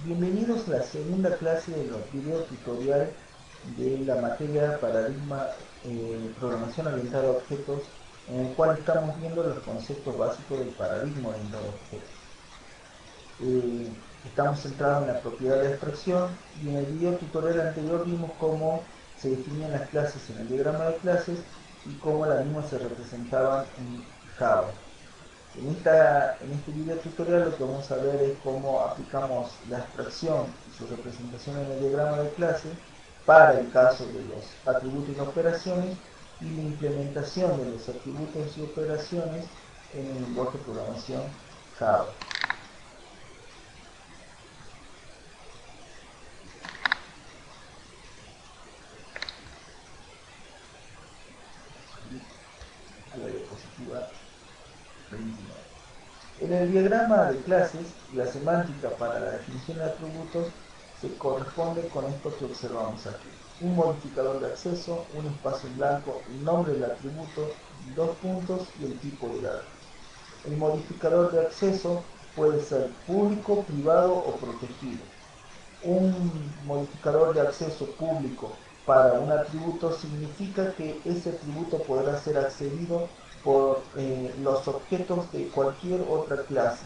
Bienvenidos a la segunda clase de los video tutorial de la materia paradigma programación orientada a objetos, en el cual estamos viendo los conceptos básicos del paradigma orientado a objetos. Estamos centrados en la propiedad de abstracción y en el video tutorial anterior vimos cómo se definían las clases en el diagrama de clases y cómo las mismas se representaban en Java. En este video tutorial lo que vamos a ver es cómo aplicamos la abstracción y su representación en el diagrama de clase para el caso de los atributos y operaciones y la implementación de los atributos y operaciones en el lenguaje de programación Java. A la diapositiva 29. En el diagrama de clases, la semántica para la definición de atributos se corresponde con esto que observamos aquí. Un modificador de acceso, un espacio en blanco, el nombre del atributo, dos puntos y el tipo de dato. El modificador de acceso puede ser público, privado o protegido. Un modificador de acceso público para un atributo significa que ese atributo podrá ser accedido por los objetos de cualquier otra clase.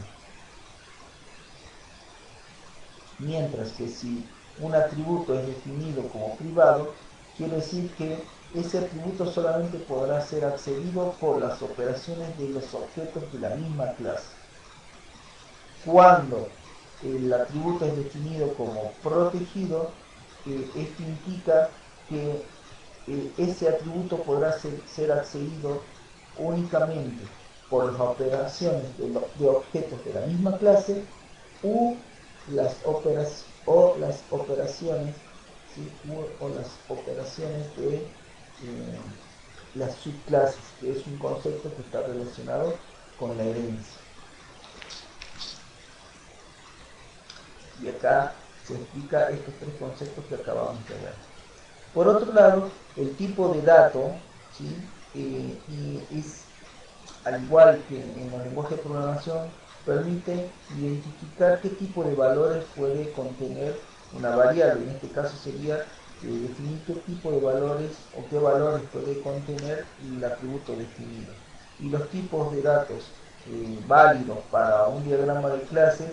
Mientras que si un atributo es definido como privado, quiere decir que ese atributo solamente podrá ser accedido por las operaciones de los objetos de la misma clase. Cuando el atributo es definido como protegido, esto implica que ese atributo podrá ser accedido únicamente por las operaciones de objetos de la misma clase u las operaciones, ¿sí? o las operaciones de las subclases, que es un concepto que está relacionado con la herencia. Y acá se explica estos tres conceptos que acabamos de ver. Por otro lado, el tipo de dato, ¿sí? Es, al igual que en los lenguajes de programación, permite identificar qué tipo de valores puede contener una variable. En este caso sería definir qué tipo de valores o qué valores puede contener el atributo definido. Y los tipos de datos válidos para un diagrama de clases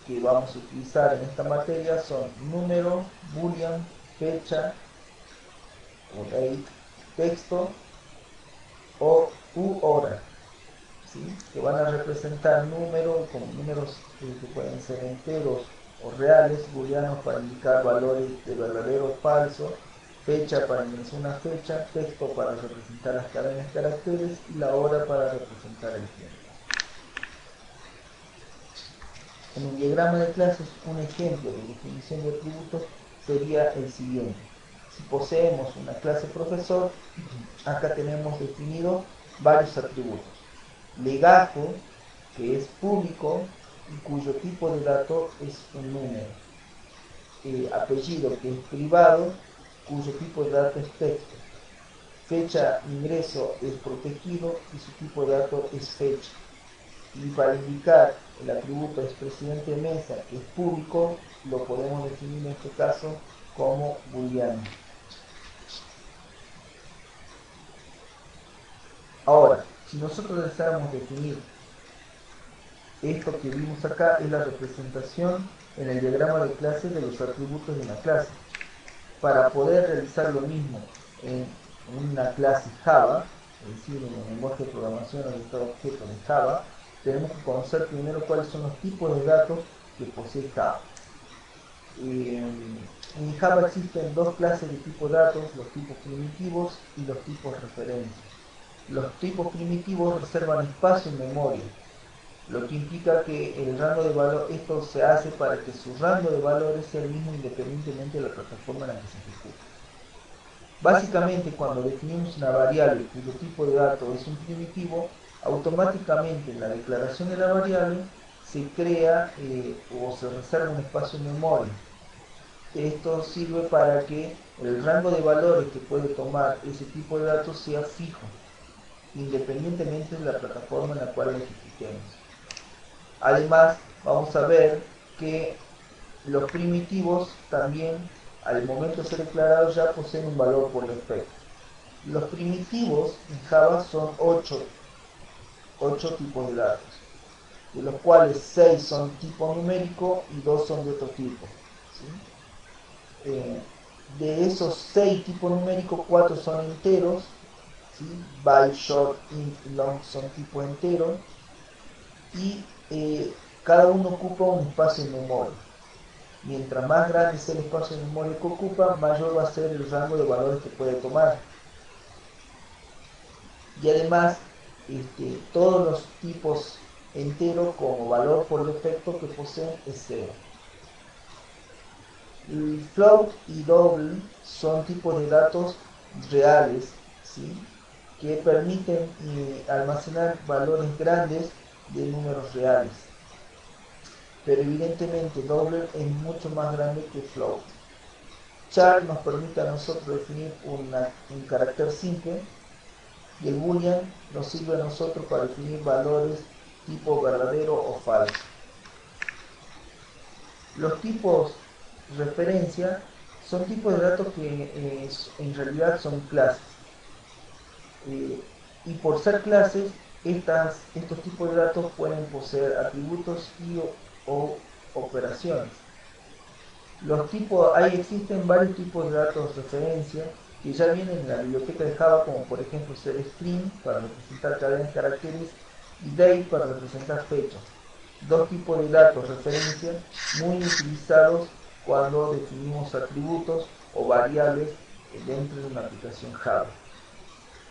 que vamos a utilizar en esta materia son número, boolean, fecha, o date, texto u hora, ¿sí? Que van a representar números como números que pueden ser enteros o reales, booleanos para indicar valores de verdadero o falso, fecha para indicar una fecha, texto para representar las cadenas de caracteres y la hora para representar el tiempo. En un diagrama de clases, un ejemplo de definición de atributos sería el siguiente. Si poseemos una clase profesor, acá tenemos definido varios atributos. Legajo, que es público y cuyo tipo de dato es un número. Apellido, que es privado, cuyo tipo de dato es texto. Fecha ingreso es protegido y su tipo de dato es fecha. Y para indicar el atributo es presidente de mesa, que es público, lo podemos definir en este caso como booleano. Ahora, si nosotros deseamos definir esto que vimos acá, es la representación en el diagrama de clases de los atributos de una clase. Para poder realizar lo mismo en una clase Java, es decir, en el lenguaje de programación orientado a objetos de Java, tenemos que conocer primero cuáles son los tipos de datos que posee Java. En Java existen dos clases de tipo de datos, los tipos primitivos y los tipos referencia. Los tipos primitivos reservan espacio en memoria, lo que implica que el rango de valor, esto se hace para que su rango de valores sea el mismo independientemente de la plataforma en la que se ejecuta. Básicamente, cuando definimos una variable cuyo tipo de dato es un primitivo, automáticamente en la declaración de la variable se crea o se reserva un espacio en memoria. Esto sirve para que el rango de valores que puede tomar ese tipo de datos sea fijo, independientemente de la plataforma en la cual lo ejecutemos. Además, vamos a ver que los primitivos también, al momento de ser declarados, ya poseen un valor por defecto. Los primitivos en Java son 8 tipos de datos, de los cuales 6 son tipo numérico y 2 son de otro tipo. ¿Sí? De esos 6 tipos numéricos, 4 son enteros, ¿sí? Byte, short, int y long son tipo entero, y cada uno ocupa un espacio en memoria. Mientras más grande sea el espacio de memoria que ocupa, mayor va a ser el rango de valores que puede tomar. Y además, todos los tipos enteros como valor por defecto que poseen es 0. El float y double son tipos de datos reales, ¿sí? Que permiten almacenar valores grandes de números reales. Pero evidentemente double es mucho más grande que float. Char nos permite a nosotros definir un carácter simple, y el boolean nos sirve a nosotros para definir valores tipo verdadero o falso. Los tipos referencia son tipos de datos que en realidad son clases. Y por ser clases, estos tipos de datos pueden poseer atributos o operaciones. Existen varios tipos de datos referencia que ya vienen en la biblioteca de Java, como por ejemplo ser string para representar cadenas de caracteres y date para representar fechas. Dos tipos de datos referencia muy utilizados cuando definimos atributos o variables dentro de una aplicación Java.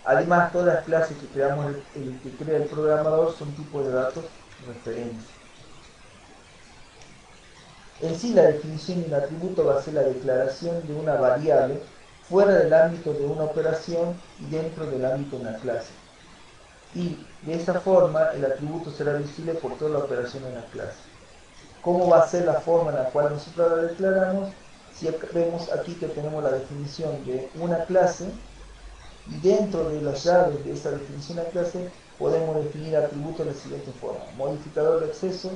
Además, todas las clases que creamos el que crea el programador son tipos de datos referencia. En sí, la definición de un atributo va a ser la declaración de una variable fuera del ámbito de una operación y dentro del ámbito de una clase. Y de esa forma, el atributo será visible por toda la operación en la clase. ¿Cómo va a ser la forma en la cual nosotros la declaramos? Si vemos aquí que tenemos la definición de una clase, y dentro de las llaves de esa definición de clase podemos definir atributos de la siguiente forma: modificador de acceso,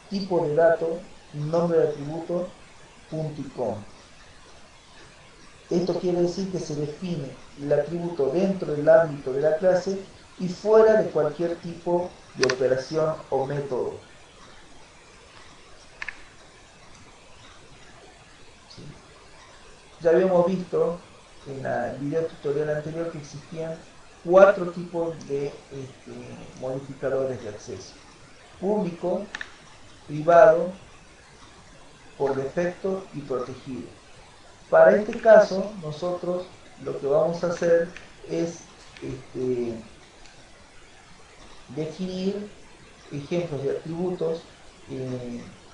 tipo de dato, nombre de atributo, punto y coma. Esto quiere decir que se define el atributo dentro del ámbito de la clase y fuera de cualquier tipo de operación o método. ¿Sí? Ya habíamos visto en el video tutorial anterior que existían 4 tipos de modificadores de acceso: público, privado, por defecto y protegido. Para este caso, nosotros lo que vamos a hacer es definir ejemplos de atributos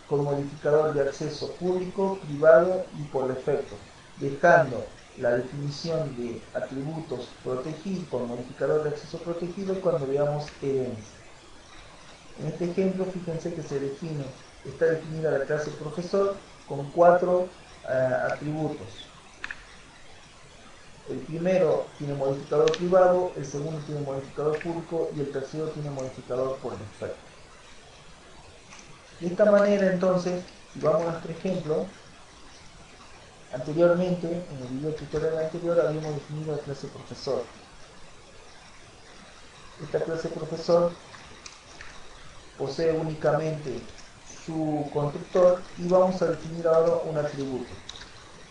con modificador de acceso público, privado y por defecto, dejando la definición de atributos protegidos con modificador de acceso protegido cuando veamos events. En este ejemplo, fíjense que está definida la clase profesor con 4 atributos. El primero tiene modificador privado, el segundo tiene modificador público y el tercero tiene modificador por defecto. De esta manera, entonces, si vamos a nuestro ejemplo, anteriormente, en el video tutorial anterior, habíamos definido la clase profesor. Esta clase profesor posee únicamente su constructor y vamos a definir ahora un atributo.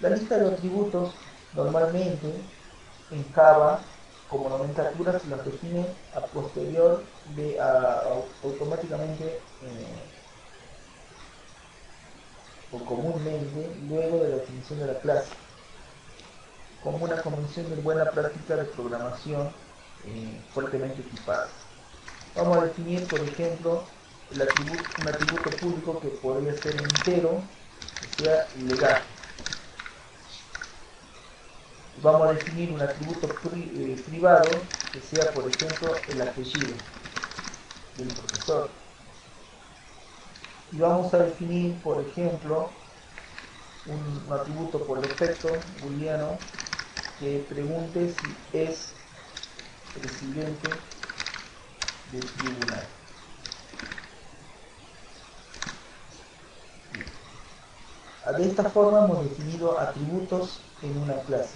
La lista de atributos normalmente en Java como nomenclatura se las define a posterior automáticamente o comúnmente luego de la definición de la clase, como una convención de buena práctica de programación fuertemente tipada. Vamos a definir, por ejemplo, un atributo público que podría ser entero, que sea legal. Vamos a definir un atributo privado que sea, por ejemplo, el apellido del profesor. Y vamos a definir, por ejemplo, un atributo por defecto booleano que pregunte si es presidente del tribunal. De esta forma hemos definido atributos en una clase.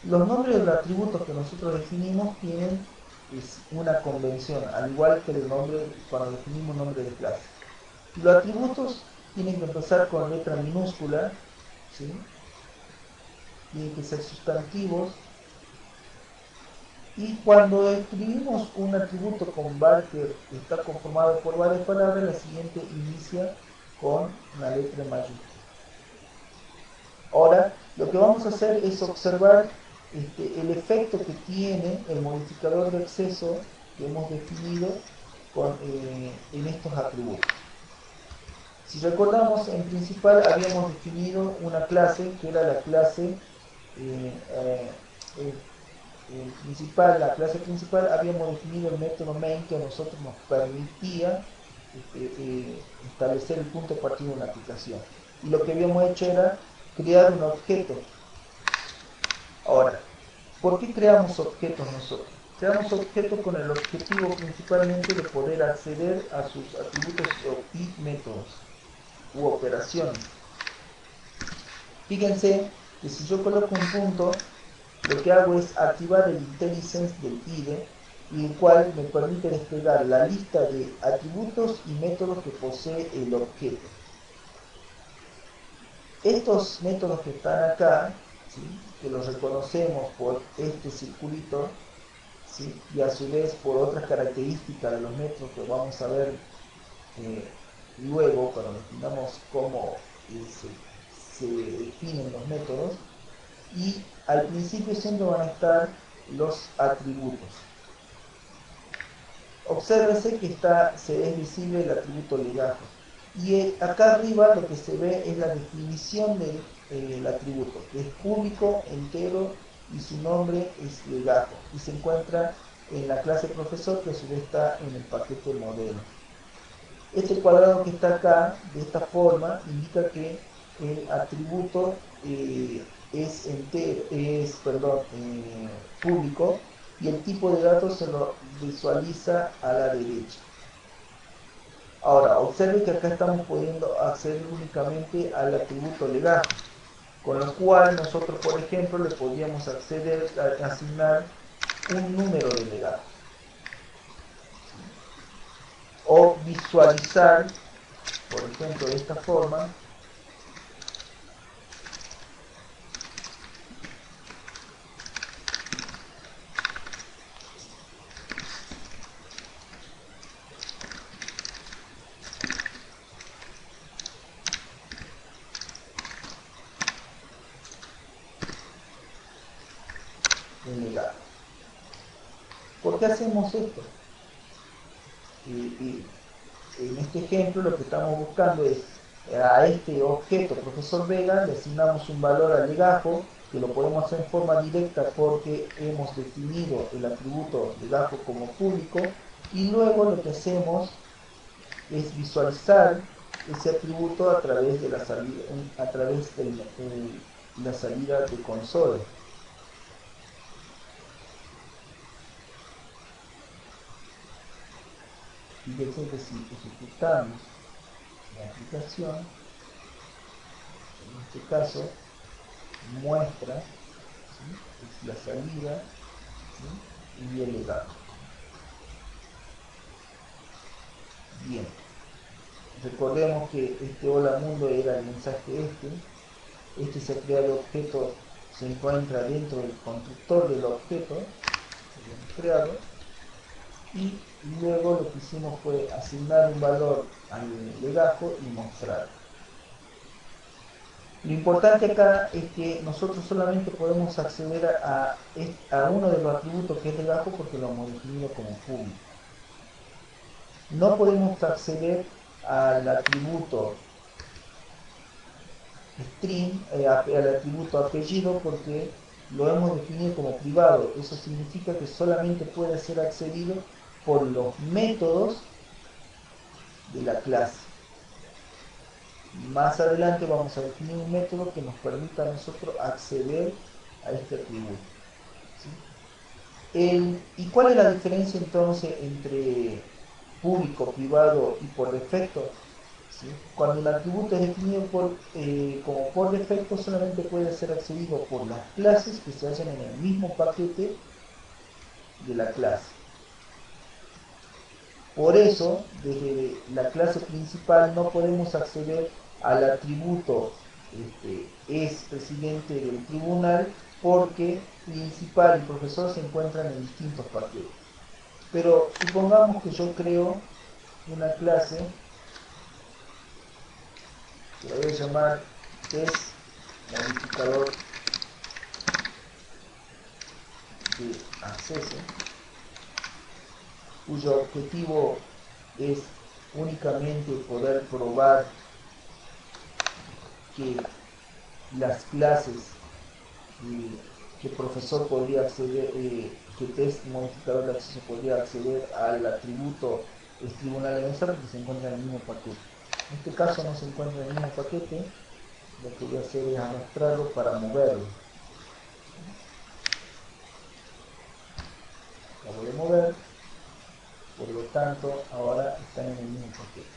Los nombres de los atributos que nosotros definimos tienen una convención, al igual que el nombre cuando definimos nombre de clase. Los atributos tienen que empezar con letra minúscula, ¿sí? Tienen que ser sustantivos. Y cuando escribimos un atributo con var que está conformado por varias palabras, la siguiente inicia con una letra mayúscula. Ahora, lo que vamos a hacer es observar el efecto que tiene el modificador de acceso que hemos definido en estos atributos. Si recordamos, en principal habíamos definido una clase que era la clase la clase principal. Habíamos definido el método main que a nosotros nos permitía establecer el punto de partida de una aplicación. Y lo que habíamos hecho era crear un objeto. Ahora, ¿por qué creamos objetos nosotros? Creamos objetos con el objetivo principalmente de poder acceder a sus atributos y métodos u operaciones. Fíjense que si yo coloco un punto, lo que hago es activar el IntelliSense del IDE, y el cual me permite desplegar la lista de atributos y métodos que posee el objeto. Estos métodos que están acá, ¿sí?, que los reconocemos por este circulito, ¿sí?, y a su vez por otras características de los métodos que vamos a ver luego cuando definamos cómo se definen los métodos. Y al principio siempre van a estar los atributos. Obsérvese que se es visible el atributo legajo. Y acá arriba lo que se ve es la definición del atributo, que es público, entero, y su nombre es legajo. Y se encuentra en la clase profesor, que a su vez está en el paquete modelo. Este cuadrado que está acá, de esta forma, indica que el atributo es público, y el tipo de datos se lo visualiza a la derecha. Ahora, observe que acá estamos pudiendo acceder únicamente al atributo legajo, con lo cual nosotros, por ejemplo, le podríamos acceder a asignar un número de legajo, o visualizar, por ejemplo, de esta forma, el legajo. ¿Por qué hacemos esto? En este ejemplo lo que estamos buscando es a este objeto profesor Vega le asignamos un valor al legajo, que lo podemos hacer en forma directa porque hemos definido el atributo legajo como público, y luego lo que hacemos es visualizar ese atributo a través de la salida de console. Fíjense que si ejecutamos la aplicación, en este caso muestra, ¿sí?, es la salida, ¿sí?, y el legado. Bien, recordemos que este hola mundo era el mensaje este se crea el objeto, se encuentra dentro del constructor del objeto que hemos creado, y luego lo que hicimos fue asignar un valor al legajo y mostrarlo. Lo importante acá es que nosotros solamente podemos acceder a uno de los atributos que es legajo porque lo hemos definido como público. No podemos acceder al atributo string, al atributo apellido, porque lo hemos definido como privado. Eso significa que solamente puede ser accedido por los métodos de la clase. Más adelante vamos a definir un método que nos permita a nosotros acceder a este atributo, ¿sí? ¿Y cuál es la diferencia entonces entre público, privado y por defecto? ¿sí? Cuando el atributo es definido como por defecto, solamente puede ser accedido por las clases que se hallan en el mismo paquete de la clase. Por eso, desde la clase principal no podemos acceder al atributo es presidente del tribunal, porque principal y profesor se encuentran en distintos paquetes. Pero supongamos que yo creo una clase que la voy a llamar test modificador de acceso, cuyo objetivo es únicamente poder probar que las clases que el profesor podría acceder, que test modificador de acceso podría acceder al atributo es tribunal de mesa, porque se encuentra en el mismo paquete. En este caso no se encuentra en el mismo paquete, lo que voy a hacer es arrastrarlo para moverlo. Lo voy a mover, por lo tanto ahora están en el mismo paquete.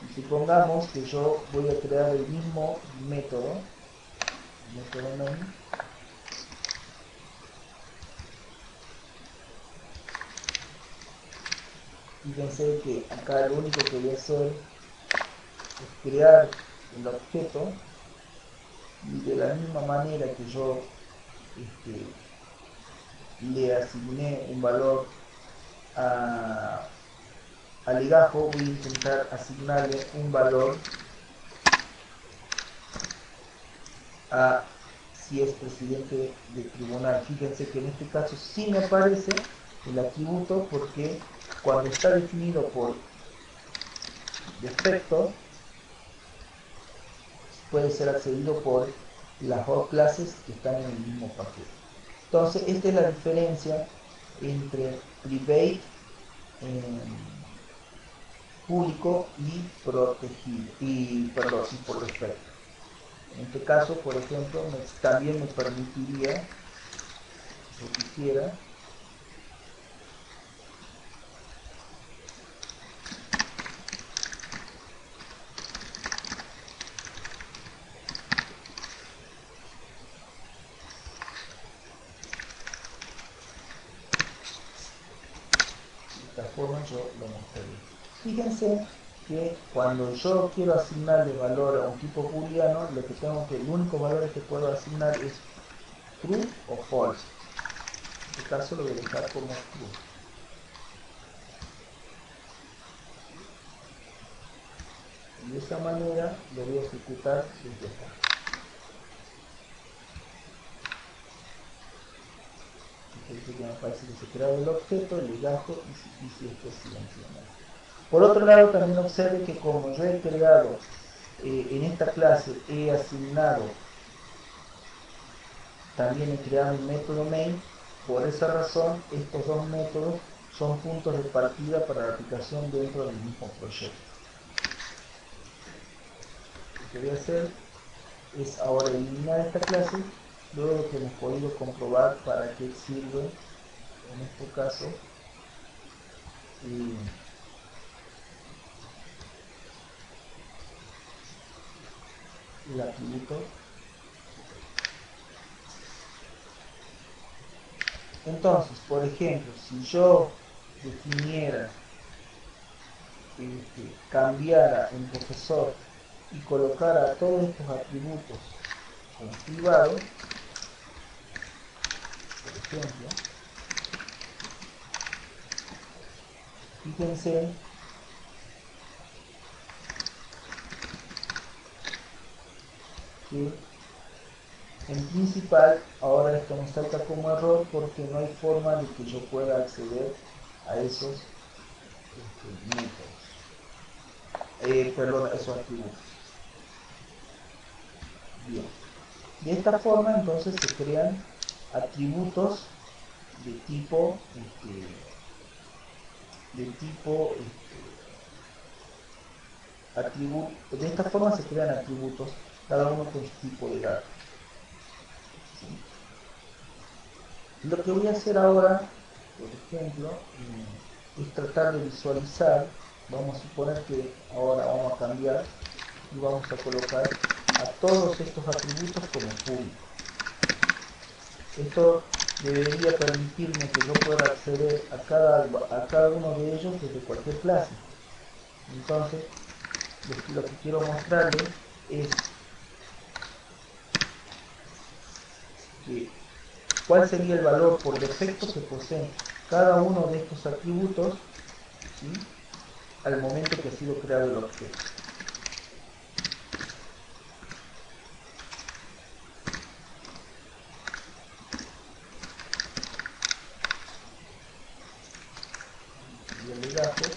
Y supongamos que yo voy a crear el mismo método main. Fíjense que acá lo único que voy a hacer es crear el objeto, y de la misma manera que yo le asigné un valor al legajo, voy a intentar asignarle un valor a si es presidente del tribunal. Fíjense que en este caso sí me aparece el atributo, porque cuando está definido por defecto puede ser accedido por las dos clases que están en el mismo paquete. Entonces esta es la diferencia entre private, público y protegido, y perdón, y por defecto. En este caso, por ejemplo, también me permitiría, si yo quisiera, de esta forma yo lo mostraría. Fíjense que cuando yo quiero asignarle valor a un tipo booleano, el único valor que puedo asignar es true o false. En este caso lo voy a dejar como true. Y de esa manera lo voy a ejecutar desde acá. Fíjense que me parece que se crea el objeto, el legajo y si esto es silenciado. Por otro lado, también observe que como yo he creado en esta clase, he asignado, también he creado un método main. Por esa razón, estos dos métodos son puntos de partida para la aplicación dentro del mismo proyecto. Lo que voy a hacer es ahora eliminar esta clase, luego de que hemos podido comprobar para qué sirve, en este caso, el atributo. Entonces, por ejemplo, si yo definiera, cambiara el profesor y colocara todos estos atributos como privados, por ejemplo, fíjense que en principal ahora esto me salta como error, porque no hay forma de que yo pueda acceder a esos métodos, perdón, a esos atributos. Bien, de esta forma entonces se crean atributos de tipo de esta forma se crean atributos, cada uno con su tipo de datos. ¿Sí? Lo que voy a hacer ahora, por ejemplo, es tratar de visualizar Vamos a suponer que ahora vamos a cambiar y vamos a colocar a todos estos atributos como públicos. Esto debería permitirme que yo pueda acceder a cada uno de ellos desde cualquier clase. Entonces, lo que quiero mostrarles es que cuál sería el valor por defecto que poseen cada uno de estos atributos, ¿sí?, al momento que ha sido creado el objeto. Y el legajo de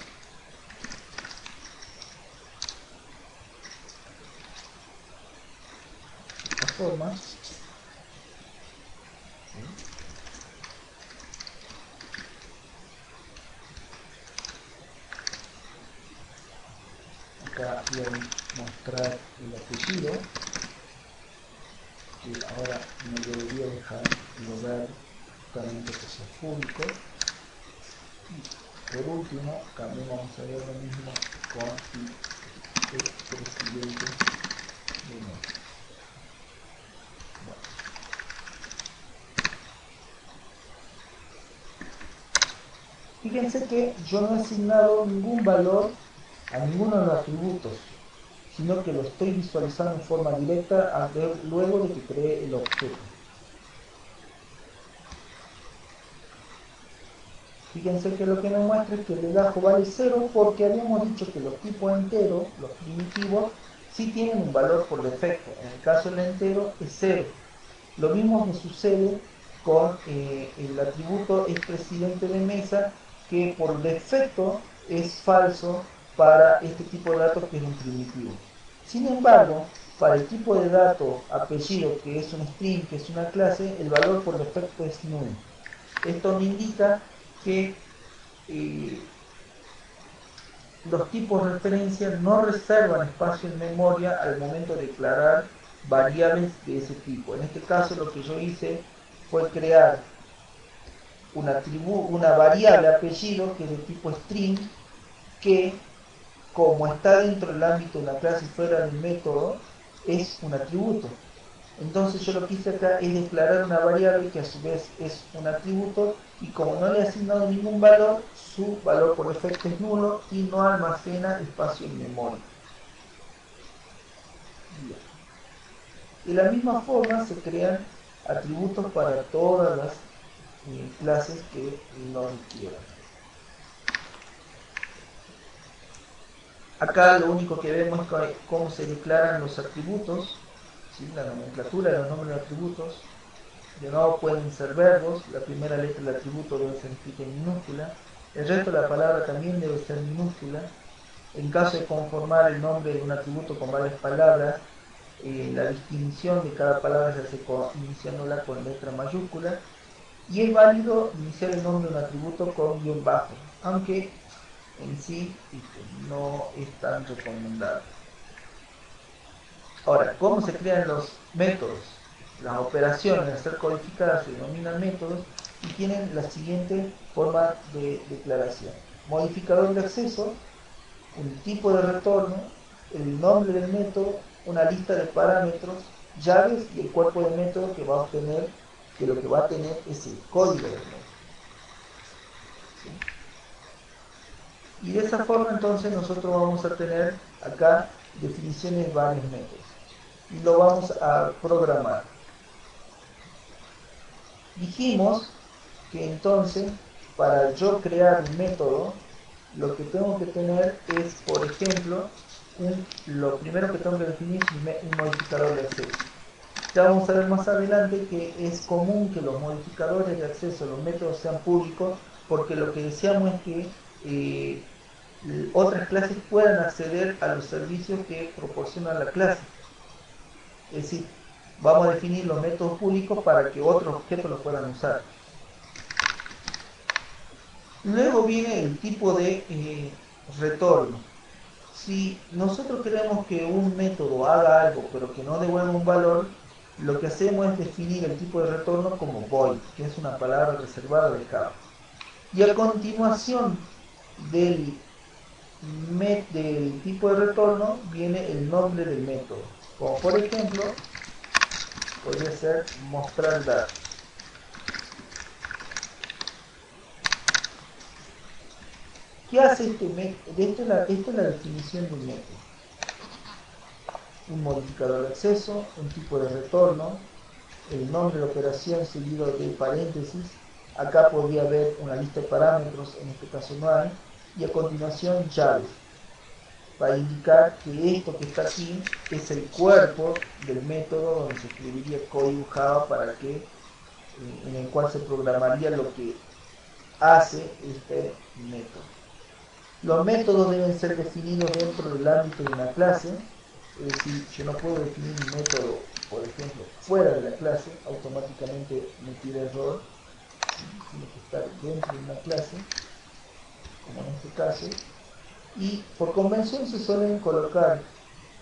esta forma, ¿sí? Acá voy a mostrar el apellido, que ahora me debería dejar lograr justamente que sea público. Y por último, también vamos a ver lo mismo con el presidente de México. Bueno, fíjense que yo no he asignado ningún valor a ninguno de los atributos, sino que lo estoy visualizando en forma directa luego de que creé el objeto. Fíjense que lo que nos muestra es que el legajo vale 0 porque habíamos dicho que los tipos enteros, los primitivos, sí tienen un valor por defecto. En el caso del entero es 0. Lo mismo que sucede con el atributo expresidente de mesa, que por defecto es falso para este tipo de datos, que es un primitivo. Sin embargo, para el tipo de dato apellido, que es un string, que es una clase, el valor por defecto es null. Esto me indica que los tipos de referencia no reservan espacio en memoria al momento de declarar variables de ese tipo. En este caso, lo que yo hice fue crear una variable apellido, que es de tipo string, que, como está dentro del ámbito de la clase y fuera del método, es un atributo. Entonces yo lo que hice acá es declarar una variable que a su vez es un atributo, y como no le he asignado ningún valor, su valor por defecto es nulo y no almacena espacio en memoria. Bien. De la misma forma se crean atributos para todas las clases que lo requieran. Acá lo único que vemos es cómo se declaran los atributos, ¿sí?, la nomenclatura de los nombres de atributos. De nuevo pueden ser verbos, la primera letra del atributo debe ser escrita en minúscula, el resto de la palabra también debe ser minúscula. En caso de conformar el nombre de un atributo con varias palabras, la distinción de cada palabra se hace iniciándola con letra mayúscula, y es válido iniciar el nombre de un atributo con guión bajo, aunque en sí no es tan recomendable. Ahora, ¿cómo se crean los métodos? Las operaciones al ser codificadas se denominan métodos y tienen la siguiente forma de declaración: modificador de acceso, un tipo de retorno, el nombre del método, una lista de parámetros, llaves y el cuerpo del método, que va a obtener, que lo que va a tener es el código del método. ¿Sí? Y de esa forma entonces nosotros vamos a tener acá definiciones de varios métodos y lo vamos a programar. Dijimos que entonces, para yo crear un método, lo que tengo que tener es, por ejemplo, lo primero que tengo que definir es un modificador de acceso. Ya vamos a ver más adelante que es común que los modificadores de acceso, los métodos, sean públicos, porque lo que deseamos es que otras clases puedan acceder a los servicios que proporciona la clase. Es decir, vamos a definir los métodos públicos para que otros objetos los puedan usar. Luego viene el tipo de retorno. Si nosotros queremos que un método haga algo pero que no devuelva un valor, lo que hacemos es definir el tipo de retorno como void, que es una palabra reservada de Java. Y a continuación del del tipo de retorno viene el nombre del método. Como por ejemplo, podría ser mostrar datos. ¿Qué hace este método? Esta es la definición de un método. Un modificador de acceso, un tipo de retorno, el nombre de la operación seguido de paréntesis. Acá podría haber una lista de parámetros, en este caso no hay, y a continuación llaves, para indicar que esto que está aquí es el cuerpo del método donde se escribiría código Java para que, en el cual se programaría lo que hace este método. Los métodos deben ser definidos dentro del ámbito de una clase, es decir, yo no puedo definir un método, por ejemplo, fuera de la clase, automáticamente me tira error, tiene que estar dentro de una clase, como en este caso, y por convención se suelen colocar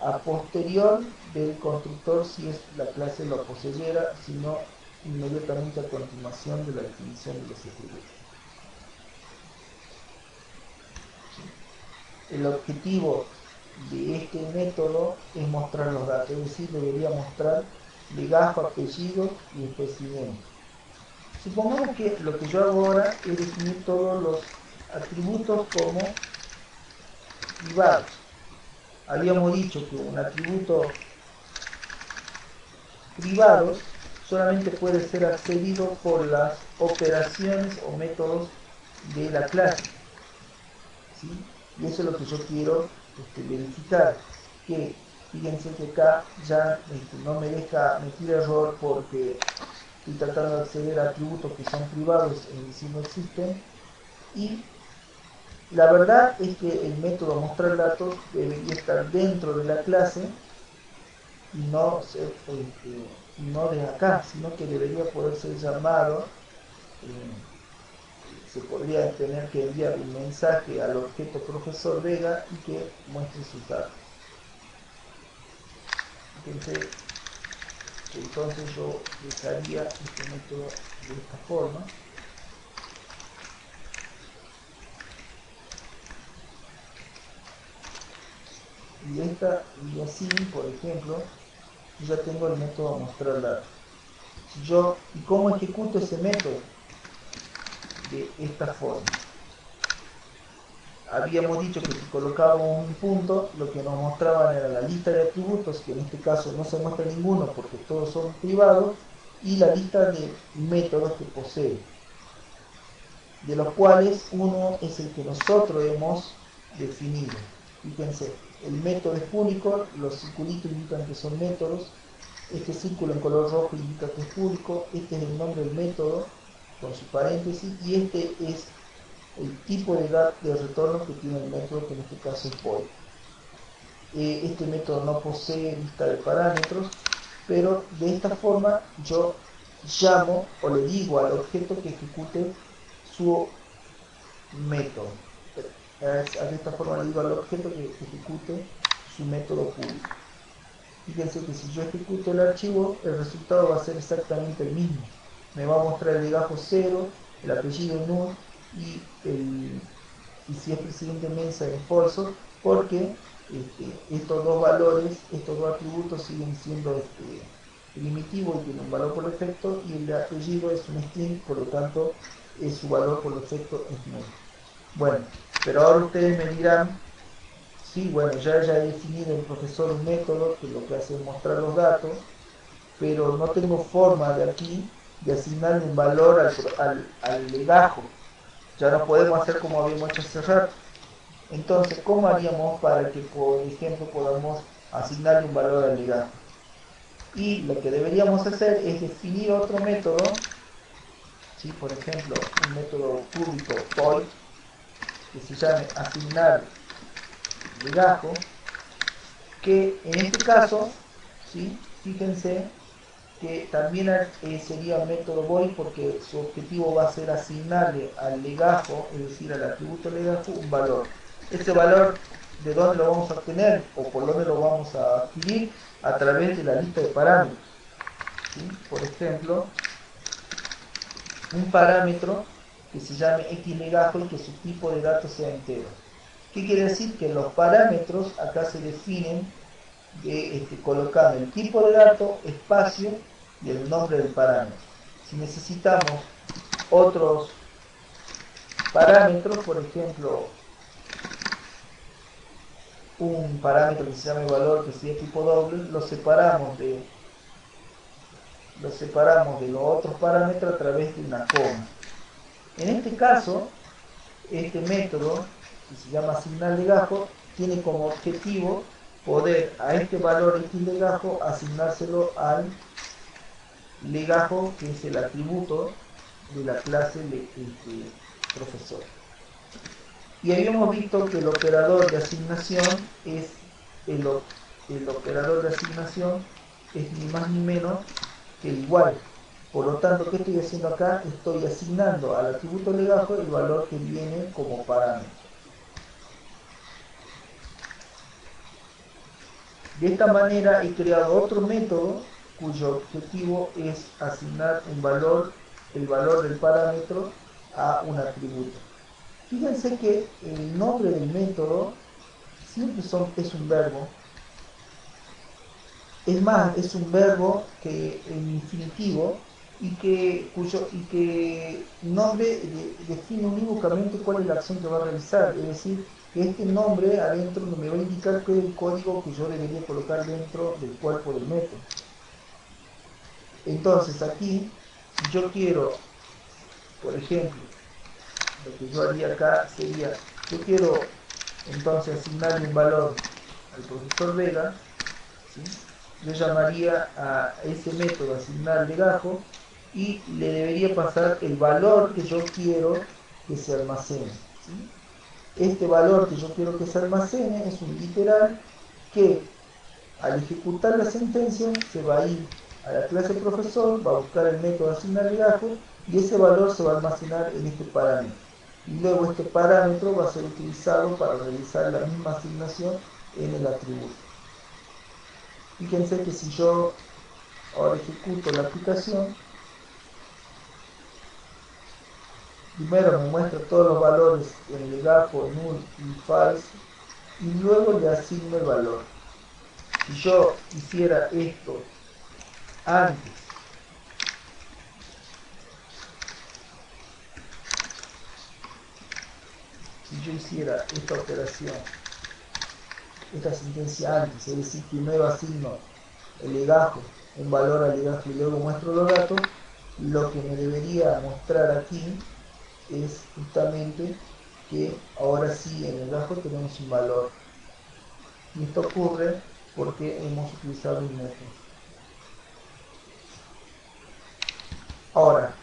a posterior del constructor si es la clase lo poseyera, sino inmediatamente a continuación de la definición de los atributos. El objetivo de este método es mostrar los datos, es decir, debería mostrar legajo, apellido y después idem. Supongamos que lo que yo hago ahora es definir todos los atributos como privados. Habíamos dicho que un atributo privado solamente puede ser accedido por las operaciones o métodos de la clase, ¿sí? Y eso es lo que yo quiero verificar, que fíjense que acá ya no me deja, me tira error porque estoy tratando de acceder a atributos que son privados, es decir, no existen, y la verdad es que el método mostrar datos debería estar dentro de la clase y no, no de acá, sino que debería poder ser llamado, se podría tener que enviar un mensaje al objeto profesor Vega y que muestre sus datos. Entonces yo dejaría este método de esta forma. Y así, por ejemplo, yo ya tengo el método mostrar datos. ¿Y cómo ejecuto ese método? De esta forma. Habíamos dicho que si colocábamos un punto, lo que nos mostraban era la lista de atributos, que en este caso no se muestra ninguno porque todos son privados, y la lista de métodos que posee, de los cuales uno es el que nosotros hemos definido. Fíjense, el método es público, los circulitos indican que son métodos, este círculo en color rojo indica que es público, este es el nombre del método con su paréntesis, y este es el tipo de retorno que tiene el método, que en este caso es void. Este método no posee lista de parámetros, pero de esta forma yo llamo o le digo al objeto que ejecute su método. De esta forma le digo al objeto que ejecute su método público. Fíjense que si yo ejecuto el archivo, el resultado va a ser exactamente el mismo. Me va a mostrar el legajo 0, el apellido null y si es presidente Mensa es falso, porque estos dos valores, estos dos atributos siguen siendo primitivos y tienen un valor por defecto, y el apellido es un string, por lo tanto su valor por defecto es null. Bueno, pero ahora ustedes me dirán, sí, bueno, ya he definido el profesor un método que lo que hace es mostrar los datos, pero no tengo forma de aquí de asignarle un valor al legajo. Ya no podemos hacer como habíamos hecho hace rato. Entonces, ¿cómo haríamos para que, por ejemplo, podamos asignarle un valor al legajo? Y lo que deberíamos hacer es definir otro método, ¿sí? Por ejemplo, un método público void, que se llame asignar legajo, que en este caso, ¿sí? Fíjense que también sería un método void porque su objetivo va a ser asignarle al legajo, es decir, al atributo legajo, un valor. Ese valor, ¿de dónde lo vamos a obtener o por dónde lo vamos a adquirir? A través de la lista de parámetros, ¿sí? Por ejemplo, un parámetro que se llame xlegajo y que su tipo de datos sea entero. ¿Qué quiere decir? Que los parámetros acá se definen colocando el tipo de dato, espacio y el nombre del parámetro. Si necesitamos otros parámetros, por ejemplo, un parámetro que se llame valor que sea tipo doble, lo separamos de los otros parámetros a través de una coma. En este caso, este método, que se llama asignar legajo, tiene como objetivo poder a este valor X legajo asignárselo al legajo, que es el atributo de la clase profesor. Y habíamos visto que el operador de asignación es el operador de asignación es ni más ni menos que igual. Por lo tanto, ¿qué estoy haciendo acá? Estoy asignando al atributo legajo el valor que viene como parámetro. De esta manera he creado otro método cuyo objetivo es asignar el valor del parámetro a un atributo. Fíjense que el nombre del método siempre es un verbo. Es más, es un verbo que en infinitivo y que nombre define unívocamente cuál es la acción que va a realizar. Es decir, que este nombre adentro me va a indicar qué es el código que yo debería colocar dentro del cuerpo del método. Entonces aquí, si yo quiero, por ejemplo, lo que yo haría acá sería, yo quiero entonces asignarle un valor al profesor Vega, ¿sí? Yo llamaría a ese método asignar legajo y le debería pasar el valor que yo quiero que se almacene, ¿sí? Este valor que yo quiero que se almacene es un literal que al ejecutar la sentencia se va a ir a la clase profesor, va a buscar el método asignar legajo y ese valor se va a almacenar en este parámetro. Y luego este parámetro va a ser utilizado para realizar la misma asignación en el atributo. Fíjense que si yo ahora ejecuto la aplicación, primero me muestra todos los valores en legajo, null y false, y luego le asigno el valor. Si yo hiciera esto antes, si yo hiciera esta operación, esta sentencia antes, es decir, primero asigno el legajo, un valor al legajo y luego muestro los datos, lo que me debería mostrar aquí es justamente que ahora sí en el legajo tenemos un valor. Y esto ocurre porque hemos utilizado un método. Ahora,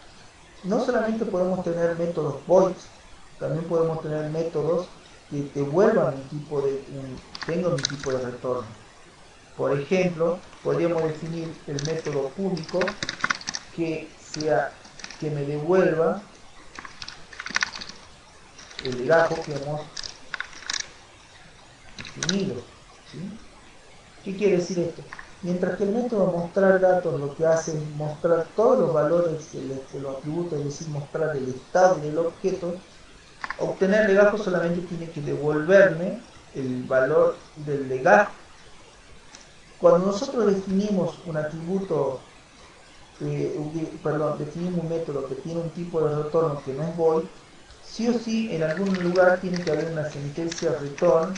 no solamente podemos tener métodos voids, también podemos tener métodos que devuelvan tengan un tipo de retorno. Por ejemplo, podríamos definir el método público que me devuelva el legajo que hemos definido, ¿sí? ¿Qué quiere decir esto? Mientras que el método mostrar datos lo que hace es mostrar todos los valores de los atributos, es decir, mostrar el estado del objeto, obtener legajo solamente tiene que devolverme el valor del legajo. Cuando nosotros definimos un atributo, definimos un método que tiene un tipo de retorno que no es void, sí o sí en algún lugar tiene que haber una sentencia return,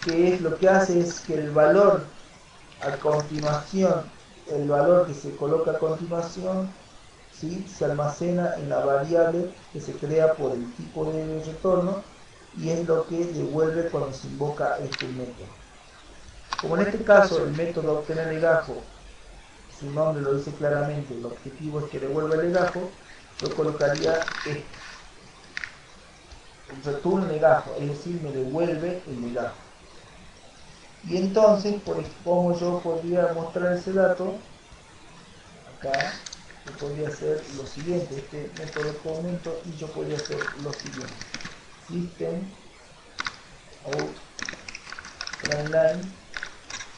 que es lo que hace es que el valor a continuación, el valor que se coloca a continuación, ¿sí?, se almacena en la variable que se crea por el tipo de retorno y es lo que devuelve cuando se invoca este método. Como en este caso el método obtener legajo, su nombre lo dice claramente, el objetivo es que devuelva el legajo, yo colocaría esto, return legajo, es decir, me devuelve el legajo. Y entonces, ¿cómo yo podría mostrar ese dato? Acá yo podría hacer lo siguiente, este método de momento, y yo podría hacer lo siguiente: system out line,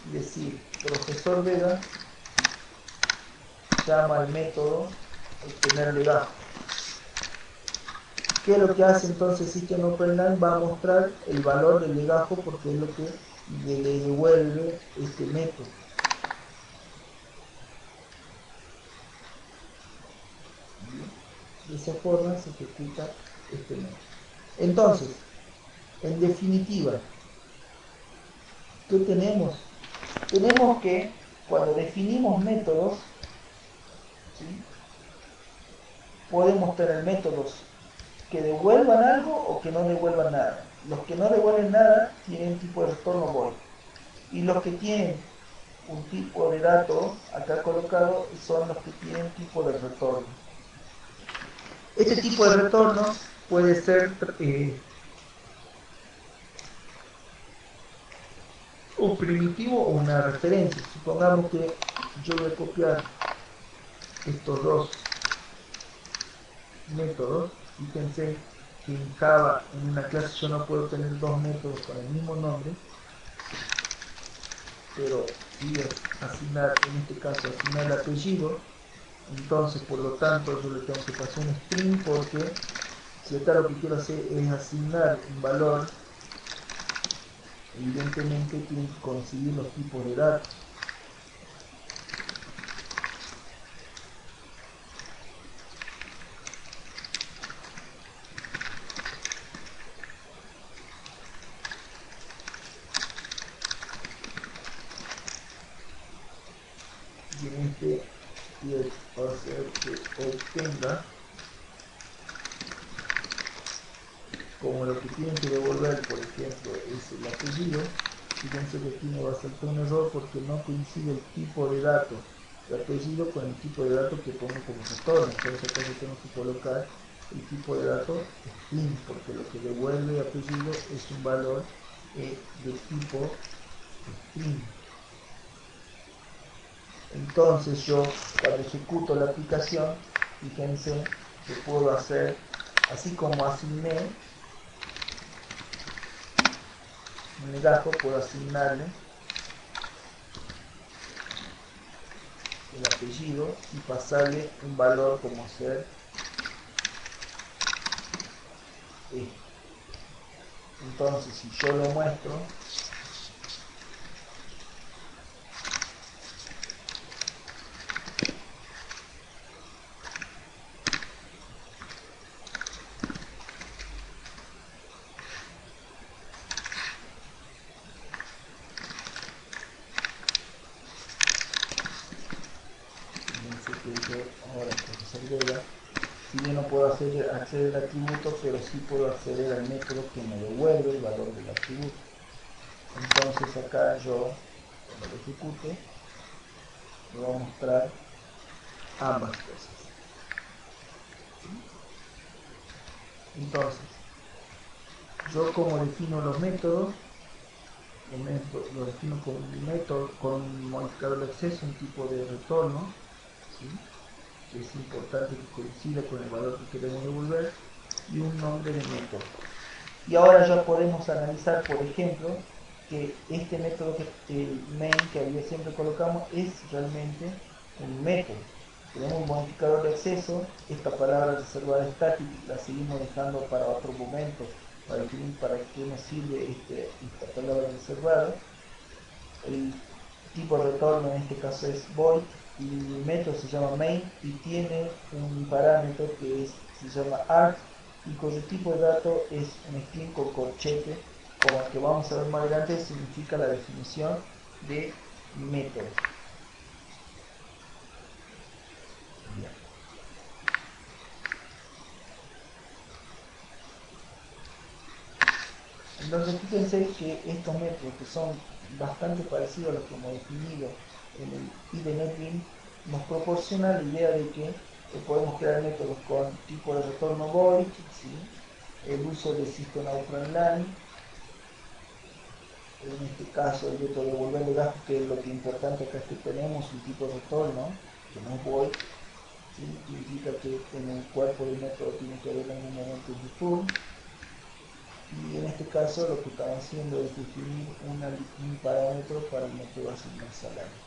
y decir profesor Vega llama al método obtener legajo. ¿Qué es lo que hace entonces System Open Va a mostrar el valor del legajo porque es lo que le devuelve este método. De esa forma se ejecuta este método. Entonces, en definitiva, ¿qué tenemos? Tenemos que cuando definimos métodos, ¿sí?, podemos tener métodos que devuelvan algo o que no devuelvan nada. Los que no devuelven nada tienen tipo de retorno void. Y los que tienen un tipo de dato acá colocado son los que tienen tipo de retorno. Este tipo de retorno puede ser un primitivo o una referencia. Supongamos que yo voy a copiar estos dos métodos. Fíjense que en Java, en una clase, yo no puedo tener dos métodos con el mismo nombre, pero si asignar, en este caso, asignar el apellido, entonces por lo tanto yo le tengo que pasar un string porque si acá lo que quiero hacer es asignar un valor, evidentemente tienen que coincidir los tipos de datos. Y en este va a ser que obtenga como lo que tienen que devolver, por ejemplo, es el apellido. Fíjense que aquí me va a saltar un error porque no coincide el tipo de dato de apellido con el tipo de dato que pongo como retorno. Entonces acá yo tengo que colocar el tipo de dato string, porque lo que devuelve apellido es un valor de tipo string. Entonces yo cuando ejecuto la aplicación, fíjense que puedo hacer, así como asigné un legajo, puedo asignarle el apellido y pasarle un valor como ser este. Entonces si yo lo muestro, fíjense que yo ahora que se agrega, si bien no puedo acceder al atributo, pero sí puedo acceder al método que me devuelve el valor del atributo. Entonces acá yo, cuando lo ejecute, me va a mostrar ambas cosas. Entonces, yo como defino los métodos, lo defino con un método, con un modificador de acceso, un tipo de retorno, ¿sí?, que es importante que coincida con el valor que queremos devolver, y un nombre de método. Y ahora ya podemos analizar, por ejemplo, que este método, el main que había siempre colocamos, es realmente un método. Tenemos un modificador de acceso, esta palabra reservada static la seguimos dejando para otro momento, para definir para qué nos sirve esta palabra reservada. El tipo de retorno en este caso es void y el método se llama main y tiene un parámetro que se llama arg y cuyo tipo de dato es un string con corchete, como el que vamos a ver más adelante, significa la definición de método. Bien. Entonces fíjense que estos métodos, que son bastante parecidos a los que hemos definido en el IDE NetBeans, nos proporciona la idea de que podemos crear métodos con tipo de retorno void, ¿sí?, el uso de System Out Line, en este caso el método de devolver legajo, que es lo que es importante acá, es que tenemos un tipo de retorno que no es void, ¿sí?, implica que en el cuerpo del método tiene que haber en un momento un return. Y en este caso lo que estamos haciendo es definir un parámetro para el método asignar salario.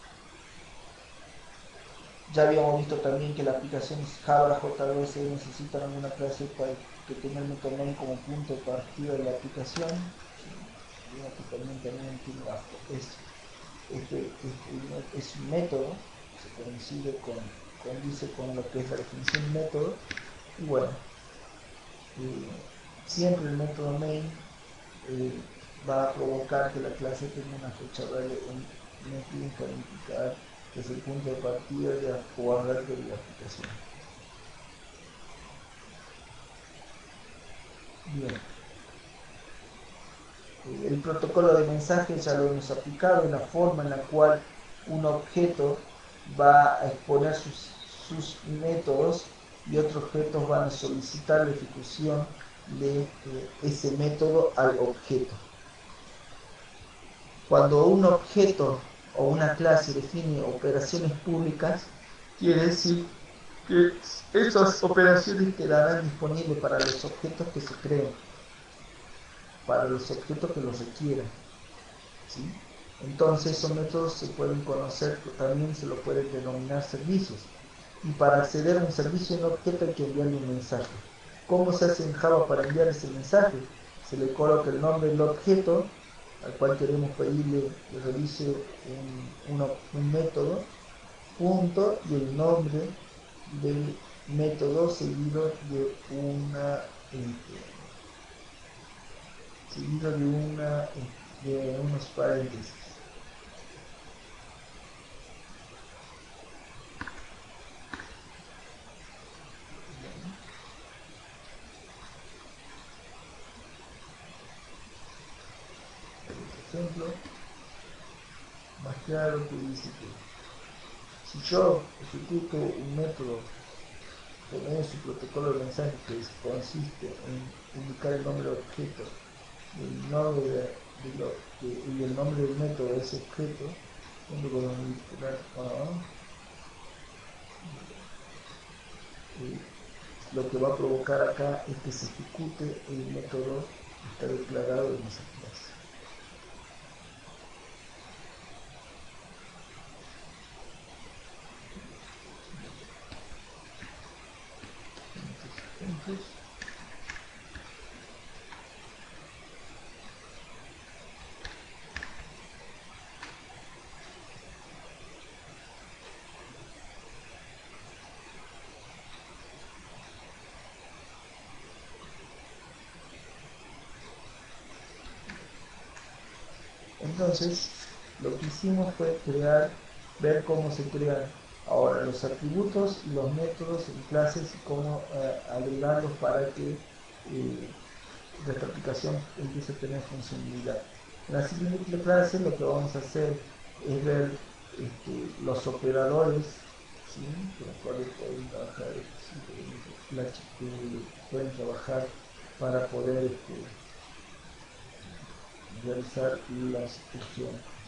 Ya habíamos visto también que las aplicaciones Java JDBC necesitan alguna clase que tener el método main como punto de partida de la aplicación. Digamos que también tiene es un método, se condice con lo que es la definición de método, y bueno, siempre el método main va a provocar que la clase tenga una fecha métrica para indicar que es el punto de partida o arranque de la aplicación. Bien. El protocolo de mensajes ya lo hemos aplicado en la forma en la cual un objeto va a exponer sus métodos y otros objetos van a solicitar la ejecución de ese método al objeto. Cuando un objeto o una clase define operaciones públicas, quiere decir que esas operaciones quedarán disponibles para los objetos que se creen, para los objetos que los requieran, ¿sí? Entonces esos métodos se pueden conocer, también se lo pueden denominar servicios. Y para acceder a un servicio en objeto hay que enviarle un mensaje. ¿Cómo se hace en Java para enviar ese mensaje? Se le coloca el nombre del objeto al cual queremos pedirle que realice un método, punto, y el nombre del método seguido de de unos paréntesis. Por ejemplo, más claro que dice que si yo ejecuto un método por medio de su protocolo de mensaje que consiste en indicar el nombre del objeto el nombre y el nombre del método de ese objeto, junto con el vincular lo que va a provocar acá es que se ejecute el método que está declarado en esa clase. Entonces, lo que hicimos fue ver cómo se crean ahora los atributos y los métodos en clases y cómo agregarlos para que nuestra aplicación empiece a tener funcionalidad. En la siguiente clase lo que vamos a hacer es ver los operadores, ¿sí? Con los cuales pueden trabajar, pueden trabajar para poder realizar la instrucción.